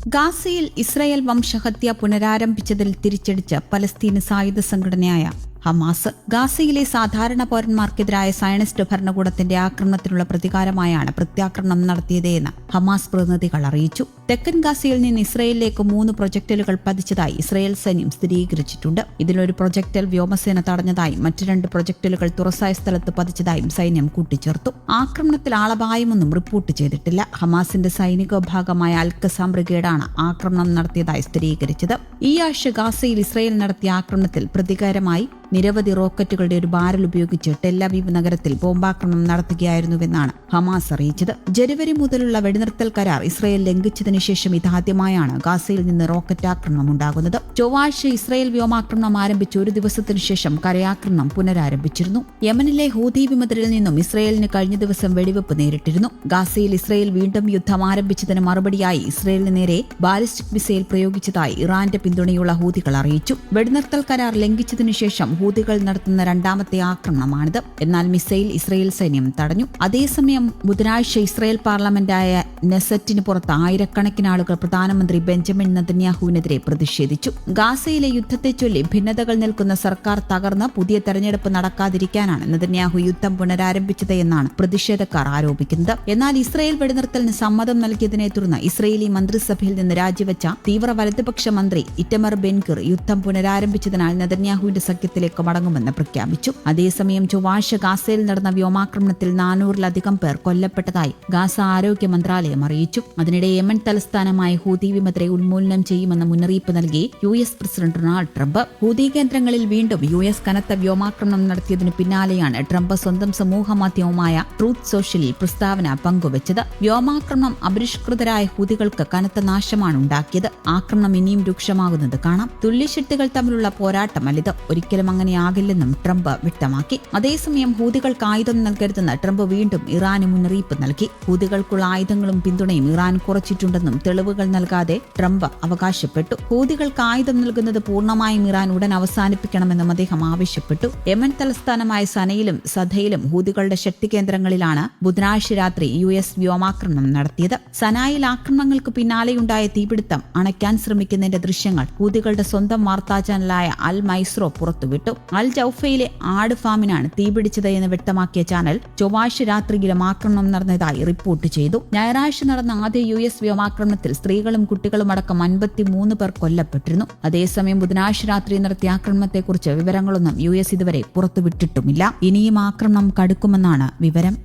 ഗാസയിൽ ഇസ്രായേൽ വംശഹത്യ പുനരാരംഭിച്ചതിൽ തിരിച്ചടിച്ച് പലസ്തീന് സായുധ സംഘടനയായ ഹമാസ് ഗാസയിലെ സാധാരണ പൗരന്മാർക്കെതിരായ സയനിസ്റ്റ് ഭരണകൂടത്തിന്റെ ആക്രമണത്തിനുള്ള പ്രതികാരമായാണ് പ്രത്യാക്രമണം നടത്തിയതെന്ന് ഹമാസ് പ്രതിനിധികൾ അറിയിച്ചു. തെക്കൻ ഗാസയിൽ നിന്ന് ഇസ്രയേലിലേക്ക് 3 പ്രൊജക്ടലുകൾ പതിച്ചതായി ഇസ്രായേൽ സൈന്യം സ്ഥിരീകരിച്ചിട്ടുണ്ട്. ഇതിലൊരു പ്രൊജക്ടൽ വ്യോമസേന തടഞ്ഞതായും മറ്റ് 2 പ്രൊജക്ടലുകൾ തുറസായ സ്ഥലത്ത് പതിച്ചതായും സൈന്യം കൂട്ടിച്ചേർത്തു. ആക്രമണത്തിൽ ആളപായമൊന്നും റിപ്പോർട്ട് ചെയ്തിട്ടില്ല. ഹമാസിന്റെ സൈനിക വിഭാഗമായ അൽ-ഖസാം ബ്രിഗേഡാണ് ആക്രമണം നടത്തിയതായി സ്ഥിരീകരിച്ചത്. ഈ ആഴ്ച ഗാസയിൽ ഇസ്രായേൽ നടത്തിയ ആക്രമണത്തിൽ പ്രതികാരമായി നിരവധി റോക്കറ്റുകളുടെ ഒരു ബാരൽ ഉപയോഗിച്ച് ടെല്ലവീവ് നഗരത്തിൽ ബോംബാക്രമണം നടത്തുകയായിരുന്നുവെന്നാണ് ഹമാസ് അറിയിച്ചത്. ജനുവരി മുതലുള്ള വെടിനിർത്തൽ കരാർ ഇസ്രായേൽ ലംഘിച്ചതിനു ശേഷം ഇതാദ്യമായാണ് ഗാസയിൽ നിന്ന് റോക്കറ്റ് ആക്രമണം ഉണ്ടാകുന്നത്. ചൊവ്വാഴ്ച ഇസ്രായേൽ വ്യോമാക്രമണം ആരംഭിച്ച ഒരു ദിവസത്തിനു ശേഷം കരയാക്രമണം പുനരാരംഭിച്ചിരുന്നു. യമനിലെ ഹൂതി വിമതരിൽ നിന്നും ഇസ്രായേലിന് കഴിഞ്ഞ ദിവസം വെടിവെപ്പ് നേരിട്ടിരുന്നു. ഗാസയിൽ ഇസ്രായേൽ വീണ്ടും യുദ്ധം ആരംഭിച്ചതിന് മറുപടിയായി ഇസ്രായേലിന് നേരെ ബാലിസ്റ്റിക് മിസൈൽ പ്രയോഗിച്ചതായി ഇറാന്റെ പിന്തുണയുള്ള ഹൂതികൾ അറിയിച്ചു. വെടിനിർത്തൽ കരാർ ലംഘിച്ചതിനു ശേഷം ഹൂതികൾ നടത്തുന്ന രണ്ടാമത്തെ ആക്രമണമാണിത്. എന്നാൽ മിസൈൽ ഇസ്രായേൽ സൈന്യം തടഞ്ഞു. അതേസമയം ബുധനാഴ്ച ഇസ്രായേൽ പാർലമെന്റായ നെസറ്റിന് പുറത്ത് ആയിരക്കണക്കിന് ആളുകൾ പ്രധാനമന്ത്രി ബെഞ്ചമിൻ നെതന്യാഹുവിനെതിരെ പ്രതിഷേധിച്ചു. ഗാസയിലെ യുദ്ധത്തെ ചൊല്ലി ഭിന്നതകൾ നിൽക്കുന്ന സർക്കാർ തകർന്ന് പുതിയ തെരഞ്ഞെടുപ്പ് നടക്കാതിരിക്കാനാണ് നെതന്യാഹു യുദ്ധം പുനരാരംഭിച്ചത് എന്നാണ് പ്രതിഷേധക്കാർ ആരോപിക്കുന്നത്. എന്നാൽ ഇസ്രായേൽ വെടിനിർത്തലിന് സമ്മതം നൽകിയതിനെ തുടർന്ന് ഇസ്രായേലി മന്ത്രിസഭയിൽ നിന്ന് രാജിവെച്ച തീവ്ര വലതുപക്ഷ മന്ത്രി ഇറ്റമർ ബെൻഗിർ യുദ്ധം പുനരാരംഭിച്ചതിനാൽ നെതന്യാഹുവിന്റെ സഖ്യത്തിലേക്ക് മടങ്ങുമെന്ന് പ്രഖ്യാപിച്ചു. അതേസമയം ചൊവ്വാഴ്ച ഗാസയിൽ നടന്ന വ്യോമാക്രമണത്തിൽ 400-ലധികം പേർ കൊല്ലപ്പെട്ടതായി ഗാസ ആരോഗ്യ മന്ത്രാലയം അറിയിച്ചു. അതിനിടെ യമൻ തലസ്ഥാനമായ ഹൂതി വിമതരെ ഉന്മൂലനം ചെയ്യുമെന്ന് മുന്നറിയിപ്പ് നൽകി US president Donald Trump. Houthi കേന്ദ്രങ്ങളിൽ വീണ്ടും US കനത്ത വ്യോമാക്രമണം നടത്തിയതിനു പിന്നാലെയാണ് ട്രംപ് സ്വന്തം സമൂഹ മാധ്യമമായ ട്രൂത്ത് സോഷ്യലിൽ പ്രസ്താവന പങ്കുവച്ചത്. വ്യോമാക്രമണം അപരിഷ്കൃതരായ ഹൂതികൾക്ക് കനത്ത നാശമാണ് ഉണ്ടാക്കിയത്. ആക്രമണം ഇനിയും രൂക്ഷമാകുന്നത് കാണാം. തുല്യശക്തികൾ തമ്മിലുള്ള പോരാട്ടമല്ലിത്. ഒരിക്കലും അങ്ങനെയാകില്ലെന്നും ട്രംപ് വ്യക്തമാക്കി. അതേസമയം ഹൂതികൾക്ക് ആയുധം നൽകരുതെന്ന് ട്രംപ് വീണ്ടും ഇറാന് മുന്നറിയിപ്പ് നൽകി. ഹൂതികൾക്കുള്ള ആയുധങ്ങളും പിന്തുണയും ഇറാൻ കുറച്ചിട്ടുണ്ടെന്നും തെളിവുകൾ നൽകാതെ ട്രംപ് അവകാശപ്പെട്ടു. ഹൂതികൾക്ക് ആയുധം നൽകുന്നത് പൂർണ്ണമായും ഇറാൻ ഉടൻ അവസാനിപ്പിക്കണമെന്നും അദ്ദേഹം ആവശ്യപ്പെട്ടു. യമൻ തലസ്ഥാനമായ സനയിലും സദയിലും ഹൂതികളുടെ ശക്തി കേന്ദ്രങ്ങളിലാണ് ബുധനാഴ്ച രാത്രി US വ്യോമാക്രമണം നടത്തിയത്. സനായിൽ ആക്രമണങ്ങൾക്ക് പിന്നാലെയുണ്ടായ തീപിടുത്തം അണയ്ക്കാൻ ശ്രമിക്കുന്നതിന്റെ ദൃശ്യങ്ങൾ ഹൂതികളുടെ സ്വന്തം വാർത്താ ചാനലായ അൽ മൈസ്രോ പുറത്തുവിട്ടു. അൽ ജൌഫയിലെ ആട് ഫാമിനാണ് തീപിടിച്ചത് എന്ന് വ്യക്തമാക്കിയ ചാനൽ ചൊവ്വാഴ്ച രാത്രിയിലും ആക്രമണം നടന്നതായി റിപ്പോർട്ട് ചെയ്തു. ഞായറാഴ്ച നടന്ന ആദ്യ US വ്യോമാക്രമണത്തിൽ സ്ത്രീകളും കുട്ടികളും അടക്കം 53 പേർ കൊല്ലപ്പെട്ടിരുന്നു. അതേസമയം ബുധനാഴ്ച രാത്രി നടത്തിയ ആക്രമണത്തെക്കുറിച്ച് വിവരങ്ങളൊന്നും US ഇതുവരെ പുറത്തുവിട്ടിട്ടുമില്ല. ഇനിയും ആക്രമണം കടുക്കുമെന്നാണ് വിവരം.